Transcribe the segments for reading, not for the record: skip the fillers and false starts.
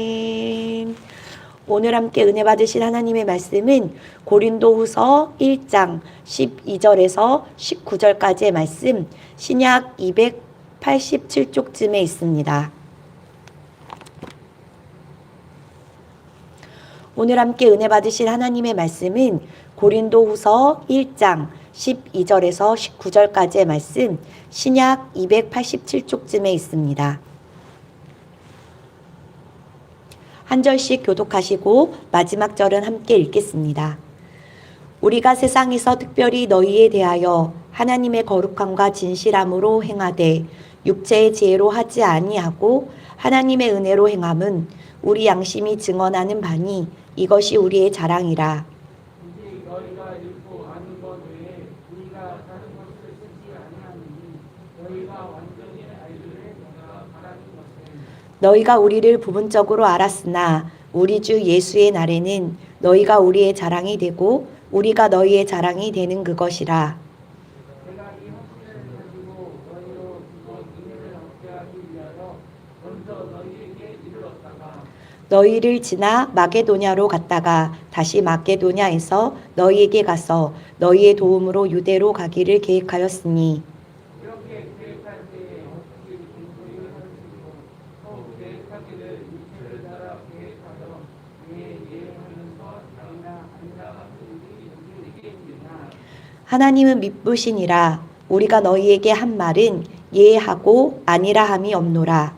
아멘. 오늘 함께 은혜 받으실 하나님의 말씀은 고린도후서 1장 12절에서 19절까지의 말씀, 신약 287쪽쯤에 있습니다. 오늘 함께 은혜 받으실 하나님의 말씀은 고린도후서 1장 12절에서 19절까지의 말씀, 신약 287쪽쯤에 있습니다. 한 절씩 교독하시고 마지막 절은 함께 읽겠습니다. 우리가 세상에서 특별히 너희에 대하여 하나님의 거룩함과 진실함으로 행하되 육체의 지혜로 하지 아니하고 하나님의 은혜로 행함은 우리 양심이 증언하는 바니 이것이 우리의 자랑이라. 이제 너희가 읽고 아는 것 외에 우리가 다른 것을 쓰지 아니하느니 너희가 완전히 알기를 내가 바라는 것은 너희가 우리를 부분적으로 알았으나 우리 주 예수의 날에는 너희가 우리의 자랑이 되고 우리가 너희의 자랑이 되는 그것이라. 내가 이 확신을 가지고 너희로 그것 은혜를 얻게 하기 위하여 먼저 너희에게 이르렀다가 너희를 지나 마게도냐로 갔다가 다시 마게도냐에서 너희에게 가서 너희의 도움으로 유대로 가기를 계획하였으니 이렇게 계획할 때에 어떻게 진소리를 할 수 있고 더욱 계획하기를 육체를 따라 계획하여 예하면서 자기나 아니라 같은 일이 되겠느냐. 하나님은 미쁘시니라. 우리가 너희에게 한 말은 예하고 아니라 함이 없노라.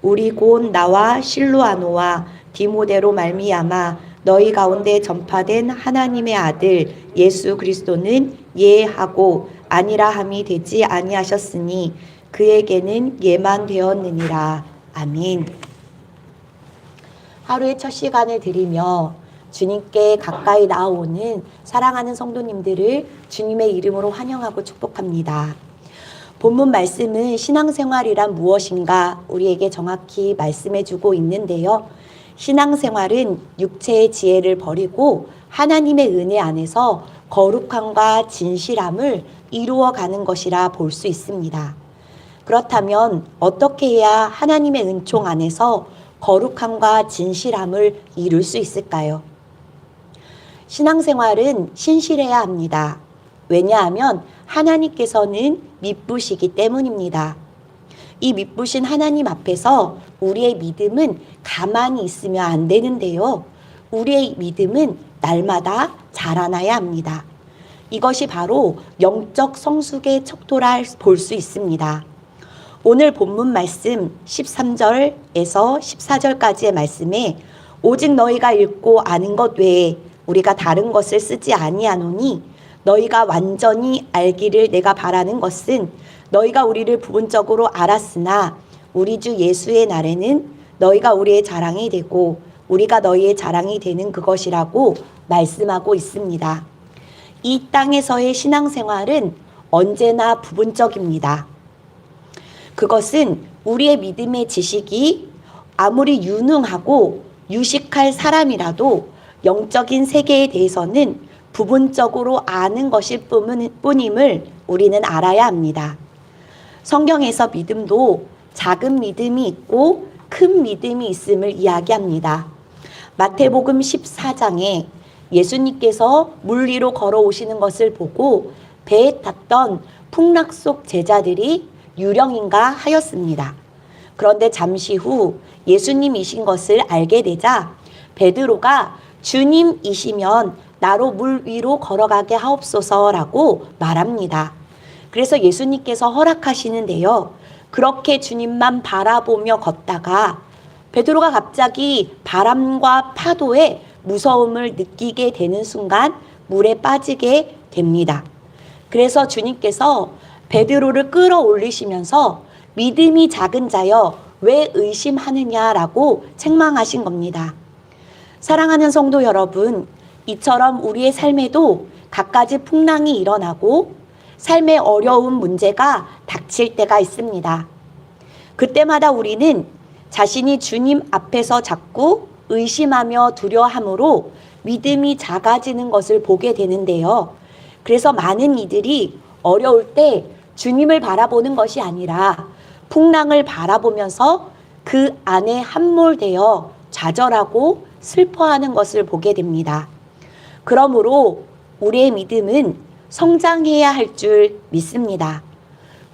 우리 곧 나와 실루아노와 디모데로 말미암아 너희 가운데 전파된 하나님의 아들 예수 그리스도는 예하고 아니라 함이 되지 아니하셨으니 그에게는 예만 되었느니라. 아멘. 하루의 첫 시간을 드리며 주님께 가까이 나아오는 사랑하는 성도님들을 주님의 이름으로 환영하고 축복합니다. 본문 말씀은 신앙생활이란 무엇인가 우리에게 정확히 말씀해주고 있는데요. 신앙생활은 육체의 지혜를 버리고 하나님의 은혜 안에서 거룩함과 진실함을 이루어가는 것이라 볼 수 있습니다. 그렇다면 어떻게 해야 하나님의 은총 안에서 거룩함과 진실함을 이룰 수 있을까요? 신앙생활은 신실해야 합니다. 왜냐하면 하나님께서는 미쁘시기 때문입니다. 이 미쁘신 하나님 앞에서 우리의 믿음은 가만히 있으면 안 되는데요. 우리의 믿음은 날마다 자라나야 합니다. 이것이 바로 영적 성숙의 척도라 볼 수 있습니다. 오늘 본문 말씀 13절에서 14절까지의 말씀에 오직 너희가 읽고 아는 것 외에 우리가 다른 것을 쓰지 아니하노니 너희가 완전히 알기를 내가 바라는 것은 너희가 우리를 부분적으로 알았으나 우리 주 예수의 날에는 너희가 우리의 자랑이 되고 우리가 너희의 자랑이 되는 그것이라고 말씀하고 있습니다. 이 땅에서의 신앙생활은 언제나 부분적입니다. 그것은 우리의 믿음의 지식이 아무리 유능하고 유식할 사람이라도 영적인 세계에 대해서는 부분적으로 아는 것일 뿐임을 우리는 알아야 합니다. 성경에서 믿음도 작은 믿음이 있고 큰 믿음이 있음을 이야기합니다. 마태복음 14장에 예수님께서 물 위로 걸어오시는 것을 보고 배에 탔던 풍랑 속 제자들이 유령인가 하였습니다. 그런데 잠시 후 예수님이신 것을 알게 되자 베드로가 주님이시면 나로 물 위로 걸어가게 하옵소서라고 말합니다. 그래서 예수님께서 허락하시는데요. 그렇게 주님만 바라보며 걷다가 베드로가 갑자기 바람과 파도의 무서움을 느끼게 되는 순간 물에 빠지게 됩니다. 그래서 주님께서 베드로를 끌어올리시면서 믿음이 작은 자여 왜 의심하느냐라고 책망하신 겁니다. 사랑하는 성도 여러분, 이처럼 우리의 삶에도 갖가지 풍랑이 일어나고 삶의 어려운 문제가 닥칠 때가 있습니다. 그때마다 우리는 자신이 주님 앞에서 자꾸 의심하며 두려워함으로 믿음이 작아지는 것을 보게 되는데요. 그래서 많은 이들이 어려울 때 주님을 바라보는 것이 아니라 풍랑을 바라보면서 그 안에 함몰되어 좌절하고 슬퍼하는 것을 보게 됩니다. 그러므로 우리의 믿음은 성장해야 할 줄 믿습니다.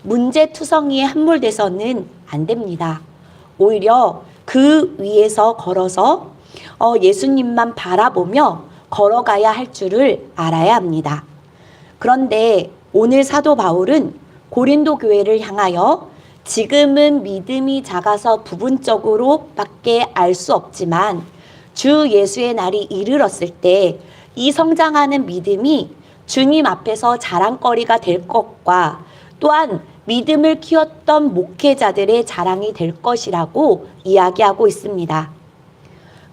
문제투성이에 함몰돼서는 안 됩니다. 오히려 그 위에서 걸어서 예수님만 바라보며 걸어가야 할 줄을 알아야 합니다. 그런데 오늘 사도 바울은 고린도 교회를 향하여 지금은 믿음이 작아서 부분적으로 밖에 알 수 없지만 주 예수의 날이 이르렀을 때 이 성장하는 믿음이 주님 앞에서 자랑거리가 될 것과 또한 믿음을 키웠던 목회자들의 자랑이 될 것이라고 이야기하고 있습니다.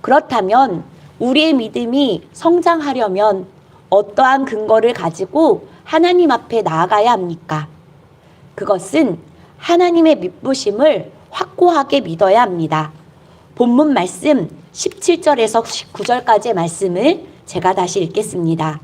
그렇다면 우리의 믿음이 성장하려면 어떠한 근거를 가지고 하나님 앞에 나아가야 합니까? 그것은 하나님의 믿부심을 확고하게 믿어야 합니다. 본문 말씀 17절에서 19절까지의 말씀을 제가 다시 읽겠습니다.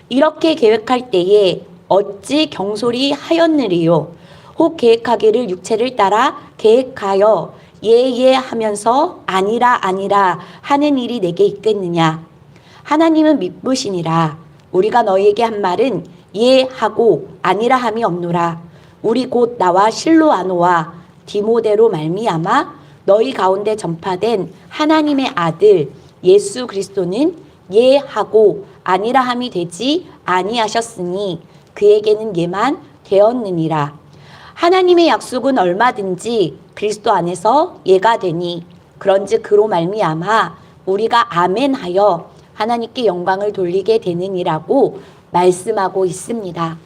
이렇게 계획할 때에 어찌 경솔히 하였느리요? 혹 계획하기를 육체를 따라 계획하여 예예 하면서 아니라 아니라 하는 일이 내게 있겠느냐? 하나님은 믿으시니라. 우리가 너희에게 한 말은 예하고 아니라 함이 없노라. 우리 곧 나와 실로아노와 디모데로 말미암아 너희 가운데 전파된 하나님의 아들 예수 그리스도는 예하고 아니라 함이 되지 아니하셨으니 그에게는 예만 되었느니라. 하나님의 약속은 얼마든지 그리스도 안에서 예가 되니 그런즉 그로 말미암아 우리가 아멘하여 하나님께 영광을 돌리게 되느니라고 말씀하고 있습니다.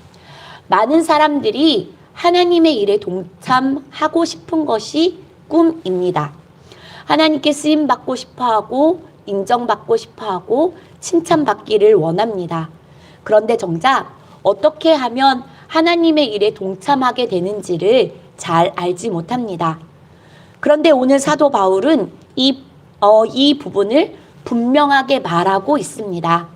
많은 사람들이 하나님의 일에 동참하고 싶은 것이 꿈입니다. 하나님께 쓰임받고 싶어하고 인정받고 싶어하고 칭찬받기를 원합니다. 그런데 정작 어떻게 하면 하나님의 일에 동참하게 되는지를 잘 알지 못합니다. 그런데 오늘 사도 바울은 이 부분을 분명하게 말하고 있습니다.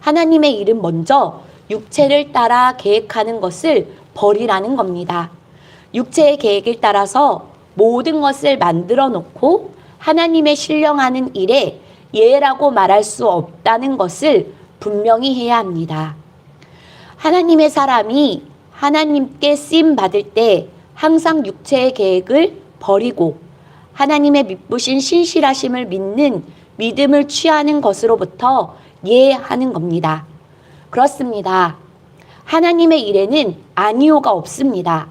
하나님의 일은 먼저 육체를 따라 계획하는 것을 버리라는 겁니다. 육체의 계획을 따라서 모든 것을 만들어 놓고 하나님의 신령하는 일에 예라고 말할 수 없다는 것을 분명히 해야 합니다. 하나님의 사람이 하나님께 쓰임 받을 때 항상 육체의 계획을 버리고 하나님의 믿으신 신실하심을 믿는 믿음을 취하는 것으로부터 예하는 겁니다. 그렇습니다. 하나님의 일에는 아니요가 없습니다.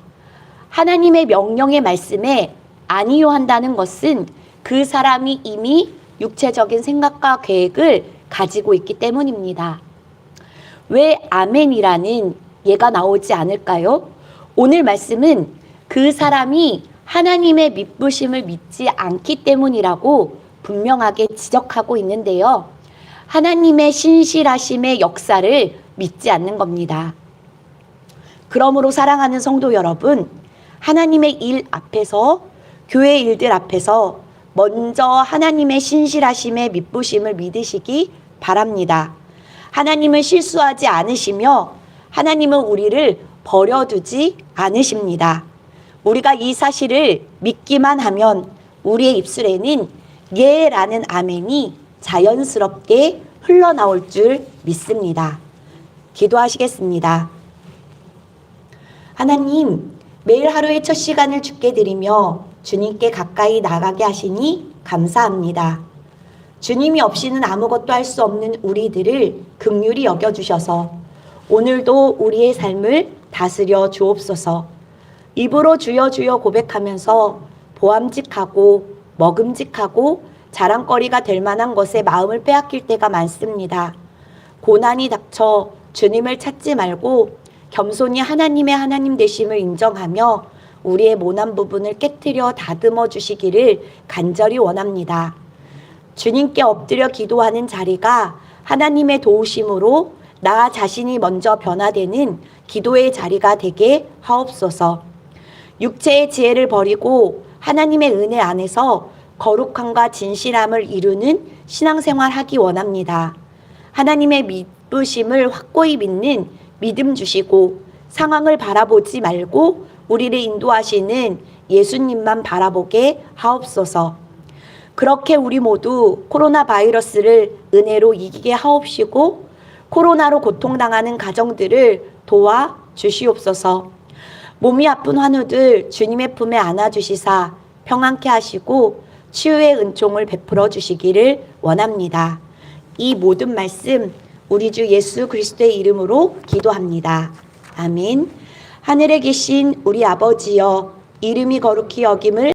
하나님의 명령의 말씀에 아니요 한다는 것은 그 사람이 이미 육체적인 생각과 계획을 가지고 있기 때문입니다. 왜 아멘이라는 예가 나오지 않을까요? 오늘 말씀은 그 사람이 하나님의 믿으심을 믿지 않기 때문이라고 분명하게 지적하고 있는데요. 하나님의 신실하심의 역사를 믿지 않는 겁니다. 그러므로 사랑하는 성도 여러분, 하나님의 일 앞에서, 교회 일들 앞에서 먼저 하나님의 신실하심의 믿으심을 믿으시기 바랍니다. 하나님은 실수하지 않으시며 하나님은 우리를 버려두지 않으십니다. 우리가 이 사실을 믿기만 하면 우리의 입술에는 예라는 아멘이 자연스럽게 흘러나올 줄 믿습니다. 기도하시겠습니다. 하나님, 매일 하루의 첫 시간을 주께 드리며 주님께 가까이 나가게 하시니 감사합니다. 주님이 없이는 아무것도 할 수 없는 우리들을 긍휼히 여겨주셔서 오늘도 우리의 삶을 다스려 주옵소서. 입으로 주여 주여 고백하면서 보암직하고 먹음직하고 자랑거리가 될 만한 것에 마음을 빼앗길 때가 많습니다. 고난이 닥쳐 주님을 찾지 말고 겸손히 하나님의 하나님 되심을 인정하며 우리의 모난 부분을 깨트려 다듬어 주시기를 간절히 원합니다. 주님께 엎드려 기도하는 자리가 하나님의 도우심으로 나 자신이 먼저 변화되는 기도의 자리가 되게 하옵소서. 육체의 지혜를 버리고 하나님의 은혜 안에서 거룩함과 진실함을 이루는 신앙생활 하기 원합니다. 하나님의 믿으심을 확고히 믿는 믿음 주시고 상황을 바라보지 말고 우리를 인도하시는 예수님만 바라보게 하옵소서. 그렇게 우리 모두 코로나 바이러스를 은혜로 이기게 하옵시고 코로나로 고통당하는 가정들을 도와 주시옵소서. 몸이 아픈 환우들 주님의 품에 안아주시사 평안케 하시고 치유의 은총을 베풀어 주시기를 원합니다. 이 모든 말씀 우리 주 예수 그리스도의 이름으로 기도합니다. 아멘. 하늘에 계신 우리 아버지여, 이름이 거룩히 여김을